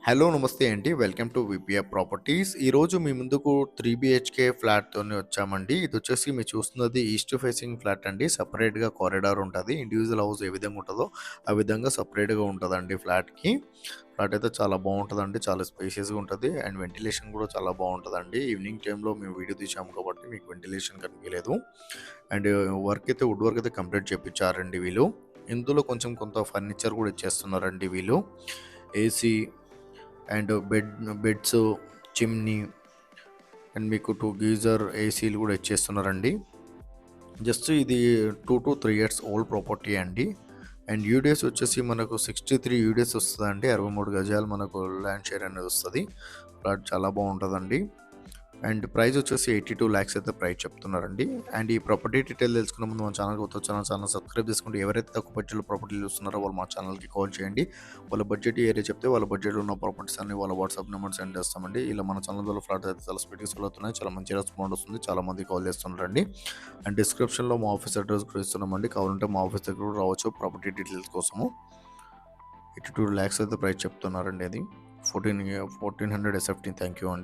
Hello నమస్తే అండి. Welcome to VPF properties. ఈరోజు మీ ముందుకు 3 బీహెచ్‌కే ఫ్లాట్‌తోని వచ్చామండి. ఇదొచ్చేసి మీరు చూస్తున్నది ఈస్ట్ ఫేసింగ్ ఫ్లాట్ అండి. సెపరేట్‌గా కారిడార్ ఉంటది. ఇండివిడ్యువల్ హౌస్ ఏ విధంగా ఉంటదో, ఆ విధంగా సెపరేట్‌గా ఉంటదండి ఫ్లాట్‌కి. ఫ్లాట్ అయితే చాలా బావుంటదండి. చాలా స్పేషియస్‌గా ఉంటది. అండ్ వెంటిలేషన్ కూడా చాలా బావుంటదండి. ఈవినింగ్ టైమ్‌లో మేము వీడియో తీసాము కాబట్టి మీకు వెంటిలేషన్ కనిపియలేదు. అండ్ వర్క్ అయితే వుడ్ వర్క్ అయితే కంప్లీట్ చేపిచ్చారండి వీళ్ళు. ఇందులో కొంచెం కొంత ఫర్నిచర్ కూడా ఇచ్చేస్తున్నారండి వీళ్ళు. AC and beds, chimney and మీకు 2 గీజర్ ఏసీలు కూడా ఇచ్చేస్తున్నారండి. జస్ట్ ఇది 2-3 ఇయర్స్ ఓల్డ్ ప్రాపర్టీ అండి. అండ్ యూడిఎస్ వచ్చేసి మనకు 63 యూడిఎస్ వస్తదండి. 63 గజాలు మనకు ల్యాండ్ షేర్ అనేది వస్తది. ఫ్లాట్ చాలా బావుంటదండి. అండ్ ప్రైస్ వచ్చేసి 82 లాక్స్ అయితే ప్రైస్ చెప్తున్నారండి. అండ్ ఈ ప్రాపర్టీ డీటెయిల్ తెలుసుకునే ముందు మన ఛానల్‌కి కొత్త ఛానల్ సబ్స్క్రైబ్ చేసుకుంటే ఎవరైతే తక్కువ బడ్జెట్‌లో ప్రాపర్టీలు చూస్తున్నారో వాళ్ళు మా ఛానల్‌కి కాల్ చేయండి. వాళ్ళ బడ్జెట్ ఏరియా చెప్తే వాళ్ళ బడ్జెట్‌లో ఉన్న ప్రాపర్టీస్ అన్ని వాళ్ళ వాట్సాప్ నెంబర్ సెండ్ చేస్తామండి. ఇలా మన ఛానల్ ద్వారా ఫ్లాట్ అయితే చాలా స్పీడ్‌గా సేల్ అవుతున్నాయి. చాలా మంచి రెస్పాండ్ వస్తుంది. చాలా మంది కాల్ చేస్తున్నారండి. అండ్ డిస్క్రిప్షన్‌లో మా ఆఫీస్ అడ్రస్ కూడా ఇస్తున్నామండి. కావాలంటే మా ఆఫీస్ దగ్గర కూడా రావచ్చు ప్రాపర్టీ డీటెయిల్స్ కోసము. 82 లాక్స్ అయితే ప్రైస్ చెప్తున్నారండి అది. 1400 ఎస్ఎఫ్టీ. థ్యాంక్ యూ అండి.